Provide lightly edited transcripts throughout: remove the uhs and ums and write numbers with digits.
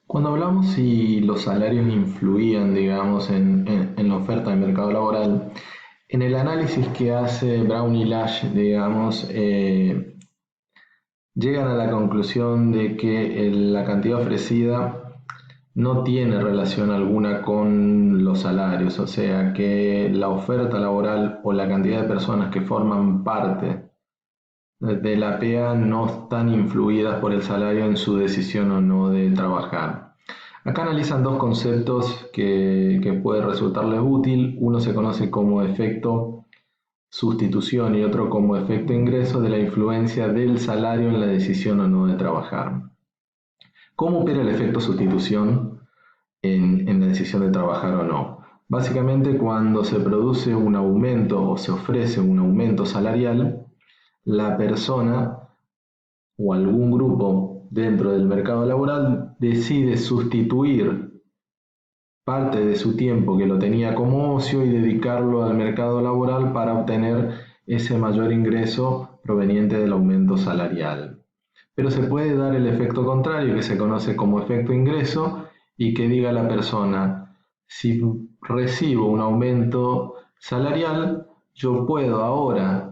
Cuando hablamos si los salarios influían, digamos, en la oferta del mercado laboral, en el análisis que hace Brown y Lash, digamos, llegan a la conclusión de que la cantidad ofrecida no tiene relación alguna con los salarios, o sea que la oferta laboral o la cantidad de personas que forman parte de la PEA no están influidas por el salario en su decisión o no de trabajar. Acá analizan dos conceptos que puede resultarles útil. Uno se conoce como efecto sustitución y otro como efecto ingreso de la influencia del salario en la decisión o no de trabajar. ¿Cómo opera el efecto sustitución en la decisión de trabajar o no? Básicamente, cuando se produce un aumento o se ofrece un aumento salarial, la persona o algún grupo dentro del mercado laboral decide sustituir parte de su tiempo que lo tenía como ocio y dedicarlo al mercado laboral para obtener ese mayor ingreso proveniente del aumento salarial. Pero se puede dar el efecto contrario, que se conoce como efecto ingreso, y que diga la persona: si recibo un aumento salarial, yo puedo ahora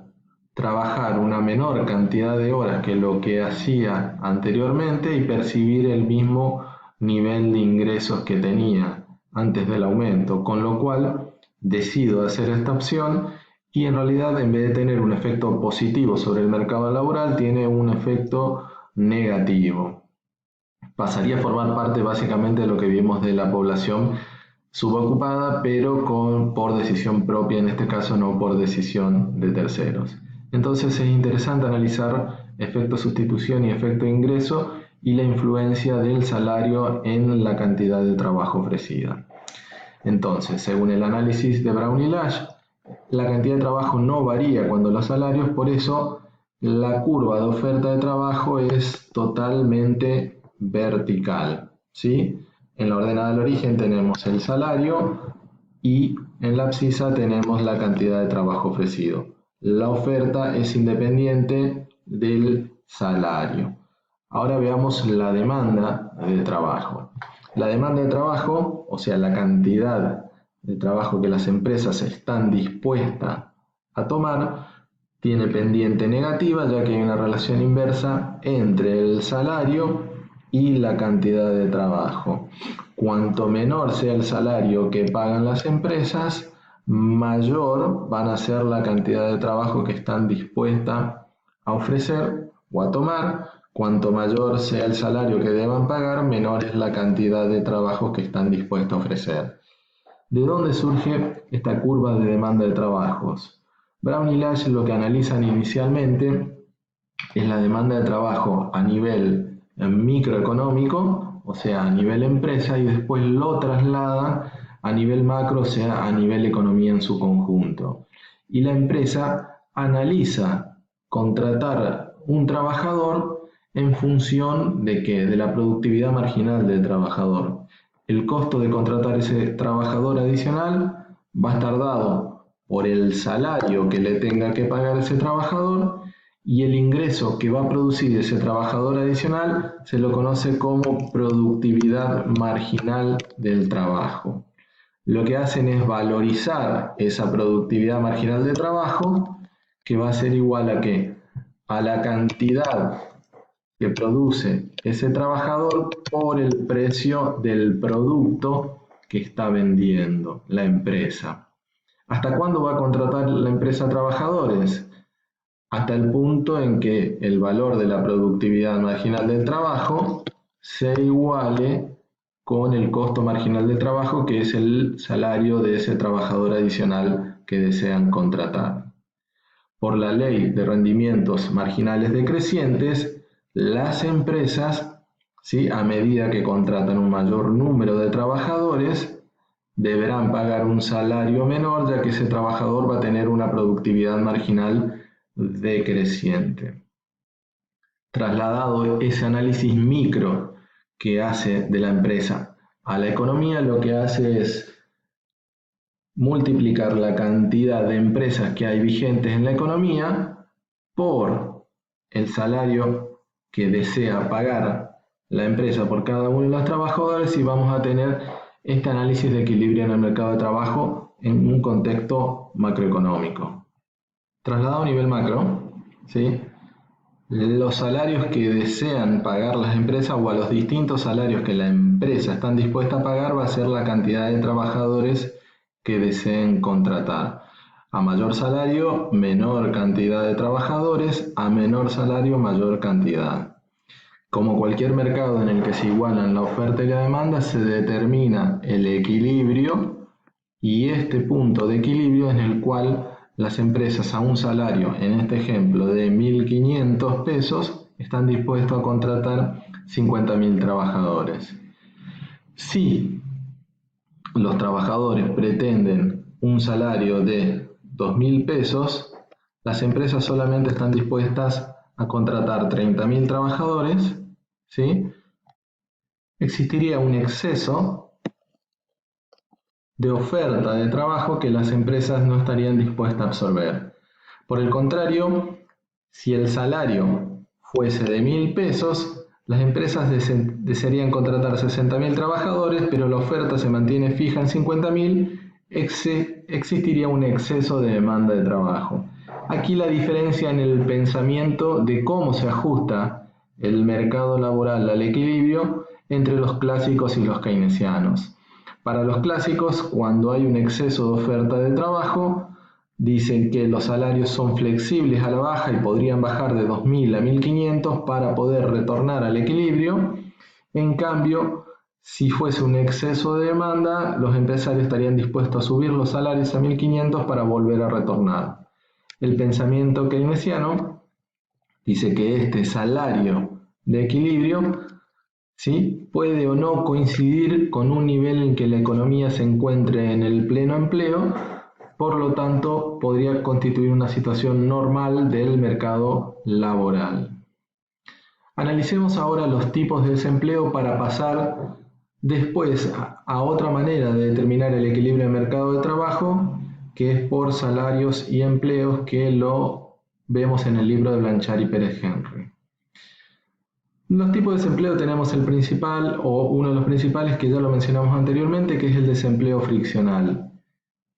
trabajar una menor cantidad de horas que lo que hacía anteriormente y percibir el mismo nivel de ingresos que tenía antes del aumento, con lo cual decido hacer esta opción y en realidad, en vez de tener un efecto positivo sobre el mercado laboral, tiene un efecto negativo. Pasaría a formar parte básicamente de lo que vimos de la población subocupada, pero por decisión propia, en este caso no por decisión de terceros. Entonces es interesante analizar efecto sustitución y efecto ingreso y la influencia del salario en la cantidad de trabajo ofrecida. Entonces, según el análisis de Brown y Lash, la cantidad de trabajo no varía cuando los salarios, por eso la curva de oferta de trabajo es totalmente vertical, ¿sí? En la ordenada del origen tenemos el salario y en la abscisa tenemos la cantidad de trabajo ofrecido. La oferta es independiente del salario. Ahora veamos la demanda de trabajo. La demanda de trabajo, o sea, la cantidad de trabajo que las empresas están dispuestas a tomar, tiene pendiente negativa, ya que hay una relación inversa entre el salario y la cantidad de trabajo. Cuanto menor sea el salario que pagan las empresas, mayor van a ser la cantidad de trabajo que están dispuestas a ofrecer o a tomar. Cuanto mayor sea el salario que deban pagar, menor es la cantidad de trabajo que están dispuestos a ofrecer. ¿De dónde surge esta curva de demanda de trabajos? Brown y Lash lo que analizan inicialmente es la demanda de trabajo a nivel microeconómico, o sea, a nivel empresa, y después lo trasladan a nivel macro, o sea, a nivel economía en su conjunto. Y la empresa analiza contratar un trabajador en función de qué, de la productividad marginal del trabajador. El costo de contratar ese trabajador adicional va a estar dado por el salario que le tenga que pagar ese trabajador, y el ingreso que va a producir ese trabajador adicional se lo conoce como productividad marginal del trabajo. Lo que hacen es valorizar esa productividad marginal de trabajo, que va a ser igual a ¿qué? A la cantidad que produce ese trabajador por el precio del producto que está vendiendo la empresa. ¿Hasta cuándo va a contratar la empresa trabajadores? Hasta el punto en que el valor de la productividad marginal del trabajo se iguale con el costo marginal del trabajo, que es el salario de ese trabajador adicional que desean contratar. Por la ley de rendimientos marginales decrecientes, las empresas, ¿sí?, a medida que contratan un mayor número de trabajadores, deberán pagar un salario menor, ya que ese trabajador va a tener una productividad marginal decreciente. Trasladado ese análisis micro que hace de la empresa a la economía, lo que hace es multiplicar la cantidad de empresas que hay vigentes en la economía por el salario que desea pagar la empresa por cada uno de los trabajadores y vamos a tener este análisis de equilibrio en el mercado de trabajo en un contexto macroeconómico. Trasladado a nivel macro, ¿sí? Los salarios que desean pagar las empresas o a los distintos salarios que la empresa están dispuesta a pagar va a ser la cantidad de trabajadores que deseen contratar. A mayor salario, menor cantidad de trabajadores, a menor salario, mayor cantidad. Como cualquier mercado en el que se igualan la oferta y la demanda, se determina el equilibrio y este punto de equilibrio en el cual las empresas a un salario, en este ejemplo, de 1.500 pesos, están dispuestos a contratar 50.000 trabajadores. Si los trabajadores pretenden un salario de 2.000 pesos, las empresas solamente están dispuestas a contratar 30.000 trabajadores, ¿sí? Existiría un exceso de oferta de trabajo que las empresas no estarían dispuestas a absorber. Por el contrario, si el salario fuese de 1.000 pesos, las empresas desearían contratar 60.000 trabajadores, pero la oferta se mantiene fija en 50.000, existiría un exceso de demanda de trabajo. Aquí la diferencia en el pensamiento de cómo se ajusta el mercado laboral al equilibrio entre los clásicos y los keynesianos. Para los clásicos, cuando hay un exceso de oferta de trabajo, dicen que los salarios son flexibles a la baja y podrían bajar de 2.000 a 1.500 para poder retornar al equilibrio. En cambio, si fuese un exceso de demanda, los empresarios estarían dispuestos a subir los salarios a 1.500 para volver a retornar. El pensamiento keynesiano dice que este salario de equilibrio, ¿sí?, puede o no coincidir con un nivel en que la economía se encuentre en el pleno empleo, por lo tanto podría constituir una situación normal del mercado laboral. Analicemos ahora los tipos de desempleo para pasar después a otra manera de determinar el equilibrio del mercado de trabajo, que es por salarios y empleos, que lo vemos en el libro de Blanchard y Pérez Henry. Los tipos de desempleo tenemos el principal, o uno de los principales que ya lo mencionamos anteriormente, que es el desempleo friccional,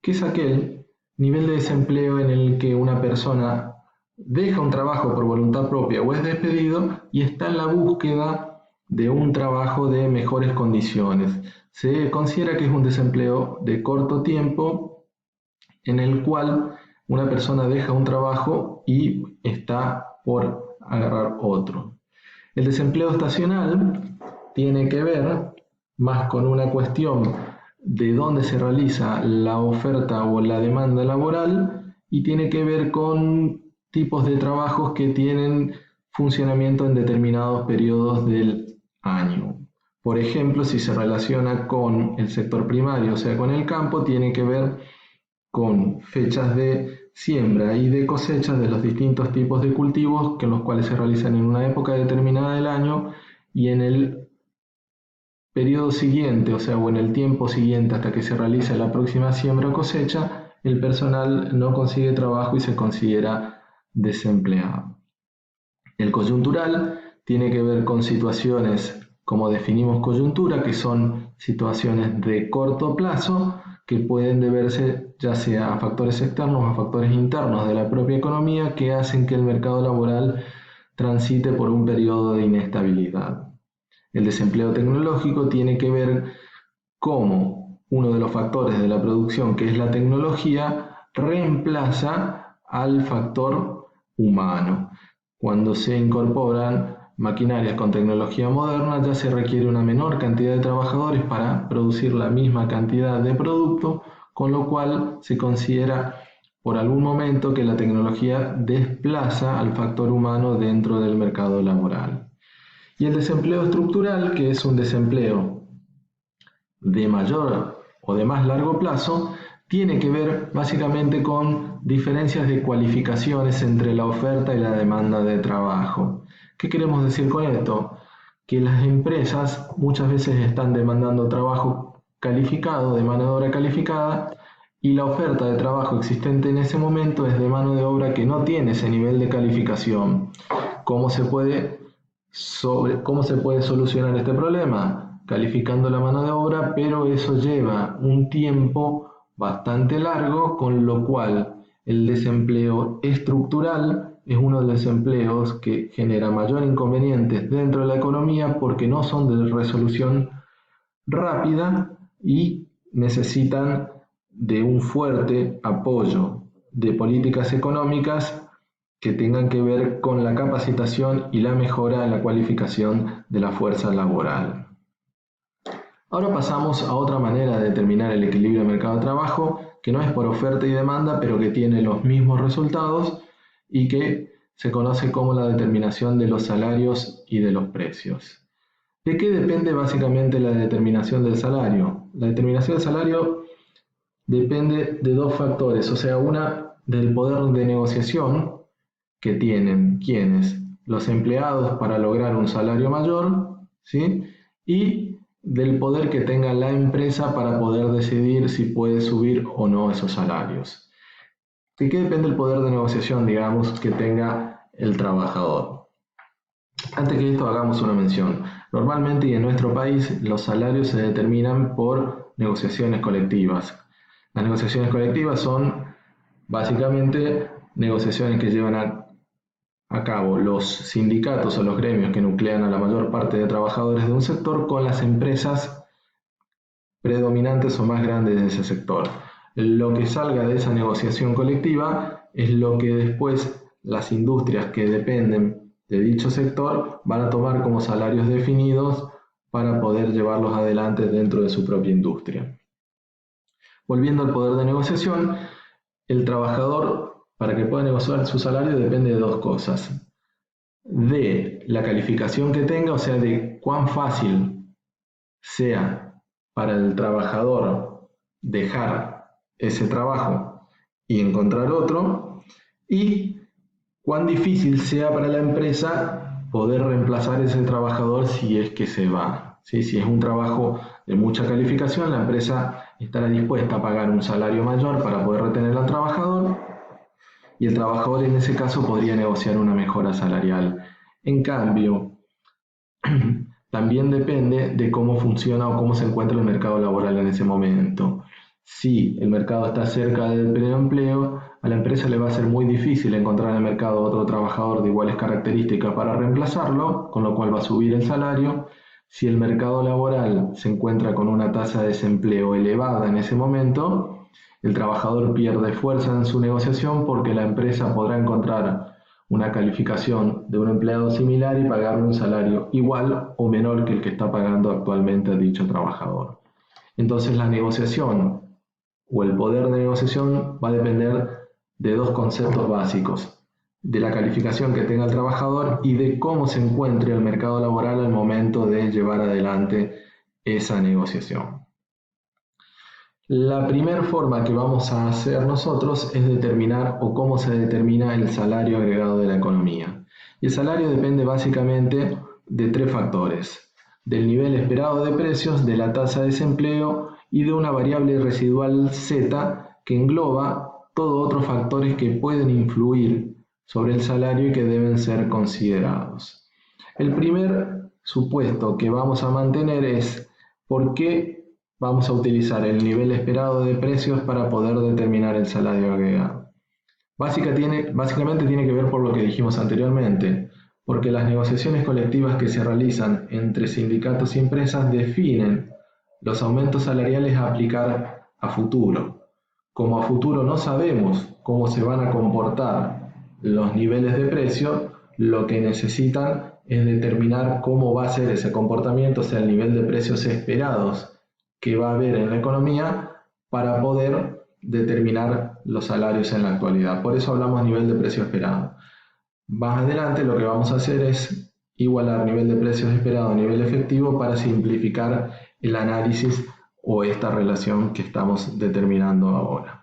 que es aquel nivel de desempleo en el que una persona deja un trabajo por voluntad propia o es despedido y está en la búsqueda de un trabajo de mejores condiciones. Se considera que es un desempleo de corto tiempo en el cual una persona deja un trabajo y está por agarrar otro. El desempleo estacional tiene que ver más con una cuestión de dónde se realiza la oferta o la demanda laboral y tiene que ver con tipos de trabajos que tienen funcionamiento en determinados periodos del año. Por ejemplo, si se relaciona con el sector primario, o sea, con el campo, tiene que ver con fechas de siembra y de cosecha de los distintos tipos de cultivos que los cuales se realizan en una época determinada del año y en el periodo siguiente, o sea, o en el tiempo siguiente hasta que se realice la próxima siembra o cosecha, el personal no consigue trabajo y se considera desempleado. El coyuntural tiene que ver con situaciones, como definimos coyuntura, que son situaciones de corto plazo que pueden deberse ya sea a factores externos o a factores internos de la propia economía que hacen que el mercado laboral transite por un periodo de inestabilidad. El desempleo tecnológico tiene que ver cómo uno de los factores de la producción, que es la tecnología, reemplaza al factor humano. Cuando se incorporan maquinarias con tecnología moderna, ya se requiere una menor cantidad de trabajadores para producir la misma cantidad de producto, con lo cual se considera por algún momento que la tecnología desplaza al factor humano dentro del mercado laboral. Y el desempleo estructural, que es un desempleo de mayor o de más largo plazo, tiene que ver básicamente con diferencias de cualificaciones entre la oferta y la demanda de trabajo. ¿Qué queremos decir con esto? Que las empresas muchas veces están demandando trabajo calificado, de mano de obra calificada, y la oferta de trabajo existente en ese momento es de mano de obra que no tiene ese nivel de calificación. ¿Cómo se puede sobre cómo se puede solucionar este problema, calificando la mano de obra, pero eso lleva un tiempo bastante largo, con lo cual el desempleo estructural es uno de los empleos que genera mayor inconvenientes dentro de la economía porque no son de resolución rápida y necesitan de un fuerte apoyo de políticas económicas que tengan que ver con la capacitación y la mejora en la cualificación de la fuerza laboral. Ahora pasamos a otra manera de determinar el equilibrio del mercado de trabajo, que no es por oferta y demanda, pero que tiene los mismos resultados y que se conoce como la determinación de los salarios y de los precios. ¿De qué depende básicamente la determinación del salario? La determinación del salario depende de dos factores, o sea, una del poder de negociación que tienen quienes, los empleados para lograr un salario mayor, ¿sí? Y del poder que tenga la empresa para poder decidir si puede subir o no esos salarios. ¿De qué depende el poder de negociación, digamos, que tenga el trabajador? Antes que esto hagamos una mención. Normalmente y en nuestro país los salarios se determinan por negociaciones colectivas. Las negociaciones colectivas son básicamente negociaciones que llevan a cabo los sindicatos o los gremios que nuclean a la mayor parte de trabajadores de un sector con las empresas predominantes o más grandes de ese sector. Lo que salga de esa negociación colectiva es lo que después las industrias que dependen de dicho sector van a tomar como salarios definidos para poder llevarlos adelante dentro de su propia industria. Volviendo al poder de negociación, el trabajador, para que pueda negociar su salario, depende de dos cosas: de la calificación que tenga, o sea, de cuán fácil sea para el trabajador dejar ese trabajo y encontrar otro, y cuán difícil sea para la empresa poder reemplazar ese trabajador si es que se va. ¿Sí? Si es un trabajo de mucha calificación, la empresa estará dispuesta a pagar un salario mayor para poder retener al trabajador, y el trabajador en ese caso podría negociar una mejora salarial. En cambio, también depende de cómo funciona o cómo se encuentra el mercado laboral en ese momento. Si el mercado está cerca del pleno empleo, a la empresa le va a ser muy difícil encontrar en el mercado otro trabajador de iguales características para reemplazarlo, con lo cual va a subir el salario. Si el mercado laboral se encuentra con una tasa de desempleo elevada en ese momento, el trabajador pierde fuerza en su negociación porque la empresa podrá encontrar una calificación de un empleado similar y pagarle un salario igual o menor que el que está pagando actualmente a dicho trabajador. Entonces la negociación o el poder de negociación va a depender de dos conceptos básicos: de la calificación que tenga el trabajador y de cómo se encuentre el mercado laboral al momento de llevar adelante esa negociación. La primera forma que vamos a hacer nosotros es determinar o cómo se determina el salario agregado de la economía. Y el salario depende básicamente de tres factores: del nivel esperado de precios, de la tasa de desempleo y de una variable residual Z que engloba todos otros factores que pueden influir sobre el salario y que deben ser considerados. El primer supuesto que vamos a mantener es por qué vamos a utilizar el nivel esperado de precios para poder determinar el salario agregado. Básicamente tiene que ver por lo que dijimos anteriormente, porque las negociaciones colectivas que se realizan entre sindicatos y empresas definen los aumentos salariales a aplicar a futuro. Como a futuro no sabemos cómo se van a comportar los niveles de precio, lo que necesitan es determinar cómo va a ser ese comportamiento, o sea, el nivel de precios esperados que va a haber en la economía para poder determinar los salarios en la actualidad. Por eso hablamos nivel de precio esperado. Más adelante lo que vamos a hacer es igualar nivel de precios esperado a nivel efectivo para simplificar el análisis o esta relación que estamos determinando ahora.